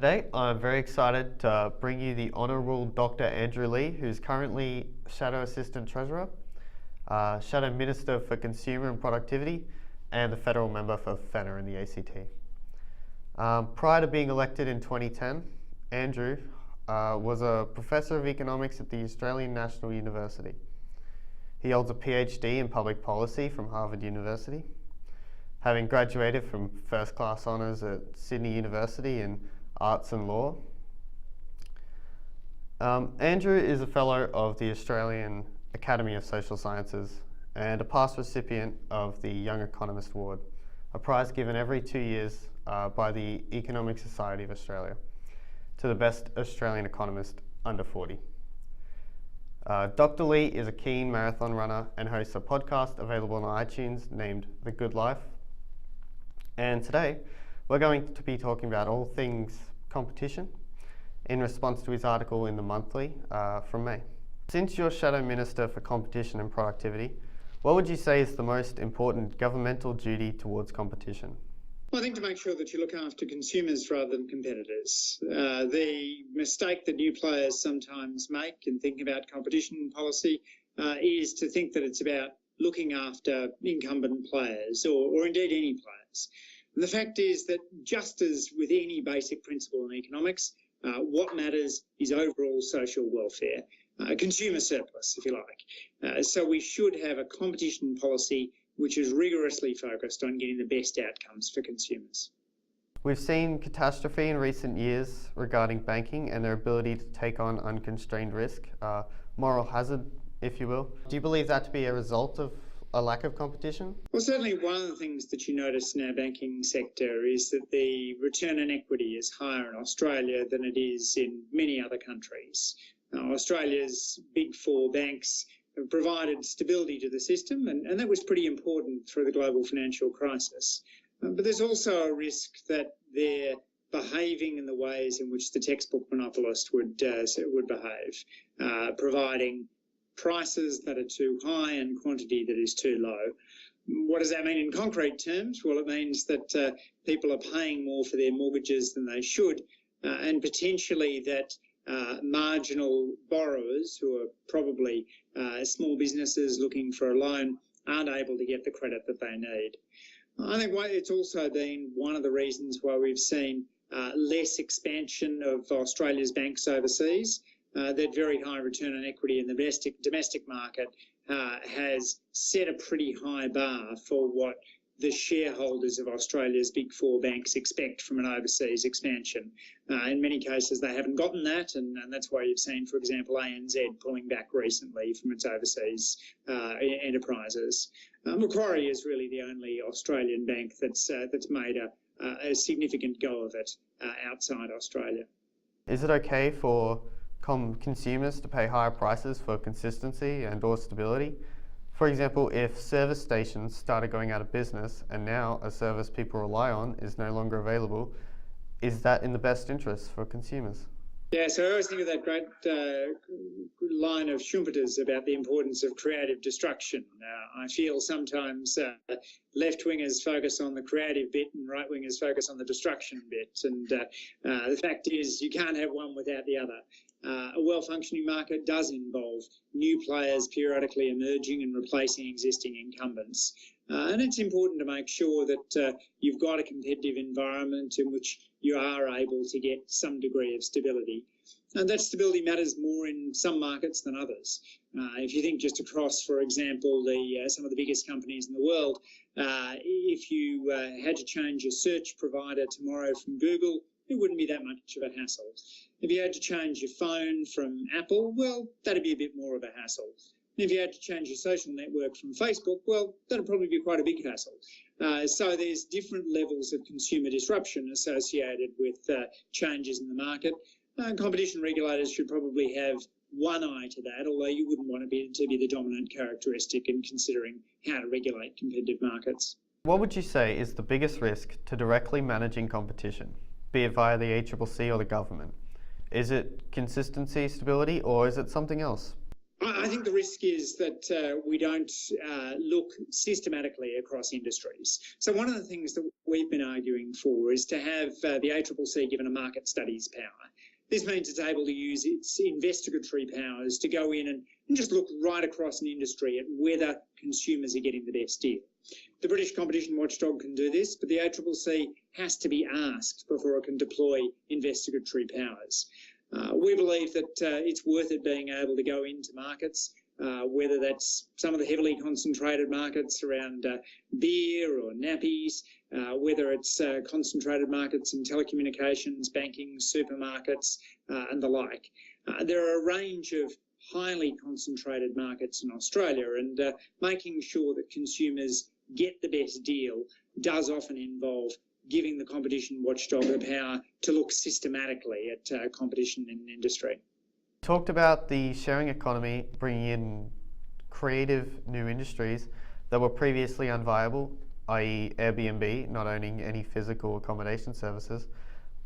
Today, I'm very excited to bring you the Honourable Dr. Andrew Leigh, who's currently Shadow Assistant Treasurer, Shadow Minister for Consumer and Productivity, and the Federal Member for FENA in the ACT. Prior to being elected in 2010, Andrew was a Professor of Economics at the Australian National University. He holds a PhD in Public Policy from Harvard University, having graduated from first-class honours at Sydney University in Arts and Law. Andrew is a Fellow of the Australian Academy of Social Sciences and a past recipient of the Young Economist Award, a prize given every 2 years by the Economic Society of Australia to the best Australian economist under 40. Dr. Leigh is a keen marathon runner and hosts a podcast available on iTunes named The Good Life. And today, we're going to be talking about all things competition in response to his article in the Monthly from May. Since you're Shadow Minister for Competition and Productivity, what would you say is the most important governmental duty towards competition? Well, I think to make sure that you look after consumers rather than competitors. The mistake that new players sometimes make in thinking about competition policy is to think that it's about looking after incumbent players or indeed any players. And the fact is that just as with any basic principle in economics, what matters is overall social welfare, consumer surplus, if you like. So we should have a competition policy which is rigorously focused on getting the best outcomes for consumers. We've seen catastrophe in recent years regarding banking and their ability to take on unconstrained risk, moral hazard, if you will. Do you believe that to be a result of a lack of competition? Well, certainly one of the things that you notice in our banking sector is that the return on equity is higher in Australia than it is in many other countries. Australia's big four banks have provided stability to the system, and that was pretty important through the global financial crisis. But there's also a risk that they're behaving in the ways in which the textbook monopolist would behave, providing prices that are too high and quantity that is too low. What does that mean in concrete terms? Well, it means that people are paying more for their mortgages than they should, and potentially that marginal borrowers, who are probably small businesses looking for a loan, aren't able to get the credit that they need. I think it's also been one of the reasons why we've seen less expansion of Australia's banks overseas. That very high return on equity in the domestic market has set a pretty high bar for what the shareholders of Australia's big four banks expect from an overseas expansion. In many cases, they haven't gotten that, and that's why you've seen, for example, ANZ pulling back recently from its overseas enterprises. Macquarie is really the only Australian bank that's made a significant go of it outside Australia. Is it okay for consumers to pay higher prices for consistency and or stability? For example, if service stations started going out of business and now a service people rely on is no longer available, is that in the best interest for consumers? Yeah, so I always think of that great line of Schumpeter's about the importance of creative destruction. I feel sometimes left-wingers focus on the creative bit and right-wingers focus on the destruction bit. And the fact is you can't have one without the other. A well-functioning market does involve new players periodically emerging and replacing existing incumbents. And it's important to make sure that you've got a competitive environment in which you are able to get some degree of stability. And that stability matters more in some markets than others. If you think just across, for example, some of the biggest companies in the world, if you had to change your search provider tomorrow from Google, it wouldn't be that much of a hassle. If you had to change your phone from Apple, well, that'd be a bit more of a hassle. And if you had to change your social network from Facebook, well, that'd probably be quite a big hassle. So there's different levels of consumer disruption associated with changes in the market. Competition regulators should probably have one eye to that, although you wouldn't want it to be the dominant characteristic in considering how to regulate competitive markets. What would you say is the biggest risk to directly managing competition, be it via the ACCC or the government? Is it consistency, stability, or is it something else? I think the risk is that we don't look systematically across industries. So one of the things that we've been arguing for is to have the ACCC given a market studies power. This means it's able to use its investigatory powers to go in and just look right across an industry at whether consumers are getting the best deal. The British Competition Watchdog can do this, but the ACCC has to be asked before it can deploy investigatory powers. We believe that it's worth it being able to go into markets, whether that's some of the heavily concentrated markets around beer or nappies, whether it's concentrated markets in telecommunications, banking, supermarkets, and the like. There are a range of highly concentrated markets in Australia, and making sure that consumers get the best deal does often involve giving the competition watchdog the power to look systematically at competition in industry. Talked about the sharing economy bringing in creative new industries that were previously unviable, i.e. Airbnb, not owning any physical accommodation services.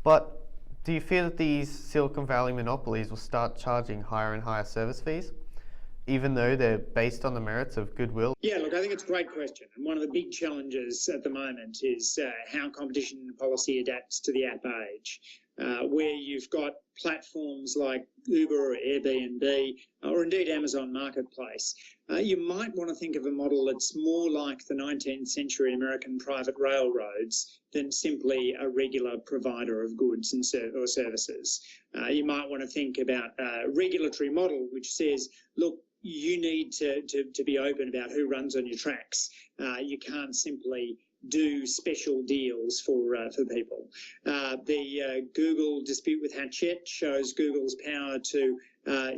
But do you fear that these Silicon Valley monopolies will start charging higher and higher service fees, even though they're based on the merits of goodwill? Yeah, look, I think it's a great question. And one of the big challenges at the moment is how competition policy adapts to the app age, where you've got platforms like Uber or Airbnb, or indeed Amazon Marketplace. You might want to think of a model that's more like the 19th century American private railroads than simply a regular provider of goods and or services. You might want to think about a regulatory model which says, look, you need to be open about who runs on your tracks. You can't simply do special deals for people. The Google dispute with Hachette shows Google's power to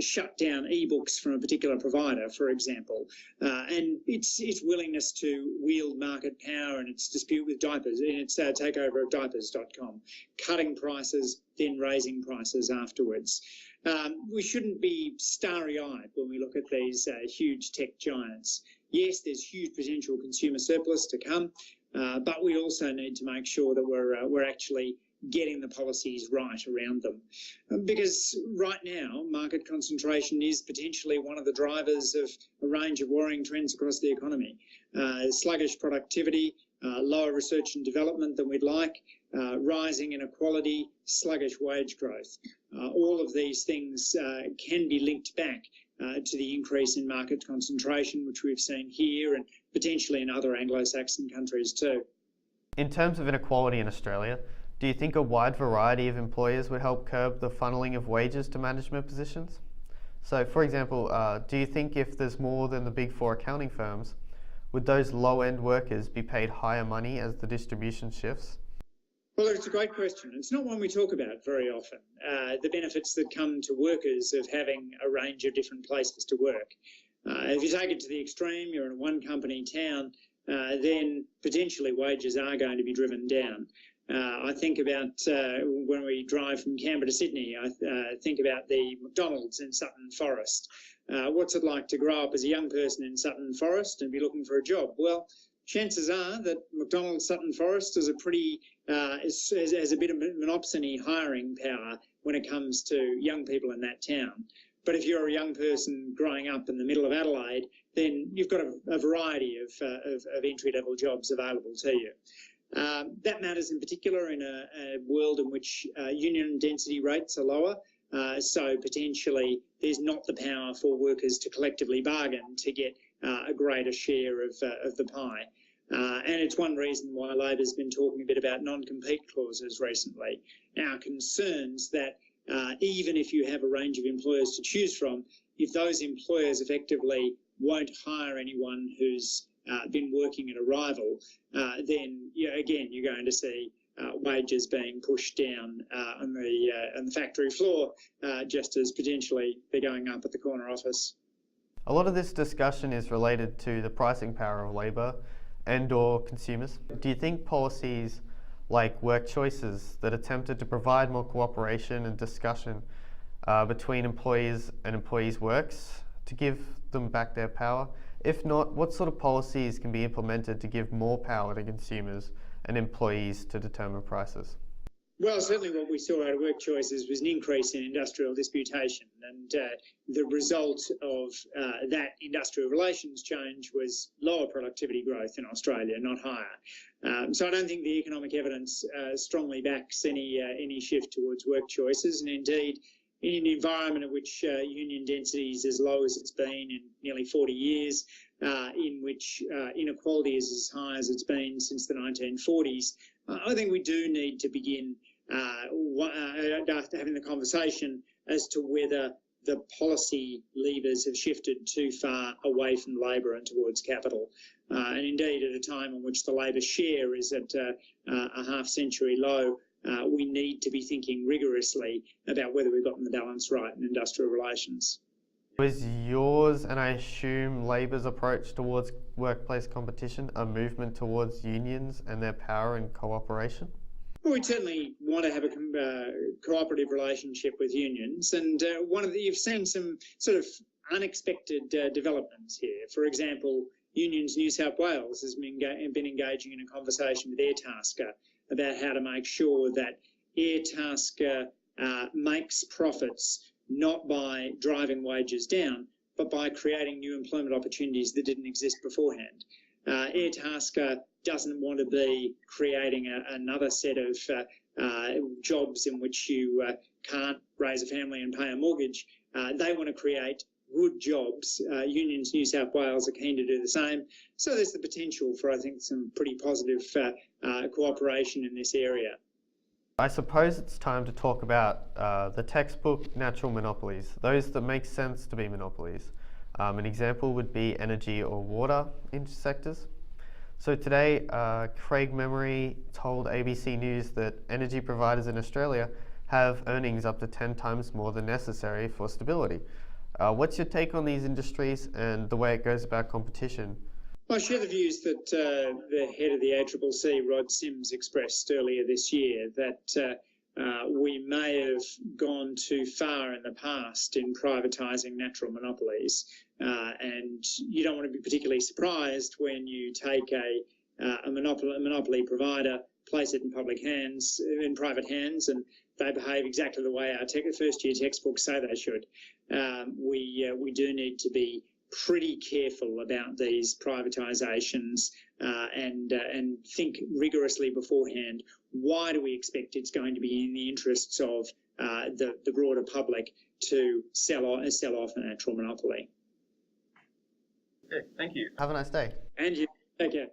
shut down ebooks from a particular provider, for example, and its willingness to wield market power in its dispute with diapers, in its takeover of diapers.com, cutting prices, then raising prices afterwards. We shouldn't be starry-eyed when we look at these huge tech giants. Yes, there's huge potential consumer surplus to come, but we also need to make sure that we're actually getting the policies right around them. Because right now, market concentration is potentially one of the drivers of a range of worrying trends across the economy. Sluggish productivity, lower research and development than we'd like, rising inequality, sluggish wage growth. All of these things can be linked back to the increase in market concentration, which we've seen here and potentially in other Anglo-Saxon countries too. In terms of inequality in Australia, do you think a wide variety of employers would help curb the funneling of wages to management positions? So, for example, do you think if there's more than the big four accounting firms, would those low-end workers be paid higher money as the distribution shifts? Well, it's a great question. It's not one we talk about very often, the benefits that come to workers of having a range of different places to work. If you take it to the extreme, you're in a one-company town, then potentially wages are going to be driven down. I think about when we drive from Canberra to Sydney, I think about the McDonald's in Sutton Forest. What's it like to grow up as a young person in Sutton Forest and be looking for a job? Well, chances are that McDonald's Sutton Forest is a pretty has a bit of monopsony hiring power when it comes to young people in that town. But if you're a young person growing up in the middle of Adelaide, then you've got a variety of entry-level jobs available to you. That matters in particular in a world in which union density rates are lower. So potentially there's not the power for workers to collectively bargain to get a greater share of the pie. And it's one reason why Labor's been talking a bit about non-compete clauses recently. Our concerns that even if you have a range of employers to choose from, if those employers effectively won't hire anyone who's been working at a rival, then again you're going to see wages being pushed down on the factory floor, just as potentially they're going up at the corner office. A lot of this discussion is related to the pricing power of labour and/or consumers. Do you think policies like work choices that attempted to provide more cooperation and discussion between employees and employees' works to give them back their power? If not, what sort of policies can be implemented to give more power to consumers and employees to determine prices? Well, certainly what we saw out of work choices was an increase in industrial disputation, and the result of that industrial relations change was lower productivity growth in Australia, not higher. So I don't think the economic evidence strongly backs any shift towards work choices, and indeed, in an environment in which union density is as low as it's been in nearly 40 years, in which inequality is as high as it's been since the 1940s, I think we do need to begin having the conversation as to whether the policy levers have shifted too far away from labour and towards capital. And indeed, at a time in which the labour share is at a half-century low, we need to be thinking rigorously about whether we've gotten the balance right in industrial relations. Was yours, and I assume Labor's approach towards workplace competition, a movement towards unions and their power and cooperation? Well, we certainly want to have a cooperative relationship with unions, and you've seen some sort of unexpected developments here. For example, Unions New South Wales has been engaging in a conversation with Airtasker about how to make sure that Airtasker makes profits not by driving wages down, but by creating new employment opportunities that didn't exist beforehand. Airtasker doesn't want to be creating another set of jobs in which you can't raise a family and pay a mortgage. They want to create good jobs. Unions New South Wales are keen to do the same. So there's the potential for, I think, some pretty positive cooperation in this area. I suppose it's time to talk about the textbook natural monopolies, those that make sense to be monopolies. An example would be energy or water sectors. So today, Craig Memory told ABC News that energy providers in Australia have earnings up to 10 times more than necessary for stability. What's your take on these industries and the way it goes about competition? I share the views that the head of the ACCC, Rod Sims, expressed earlier this year, that we may have gone too far in the past in privatising natural monopolies. And you don't want to be particularly surprised when you take a monopoly provider, place it in private hands, and they behave exactly the way our first-year textbooks say they should. We do need to be pretty careful about these privatisations and think rigorously beforehand. Why do we expect it's going to be in the interests of the broader public to sell off a natural monopoly? Okay, thank you. Have a nice day. And you, take care.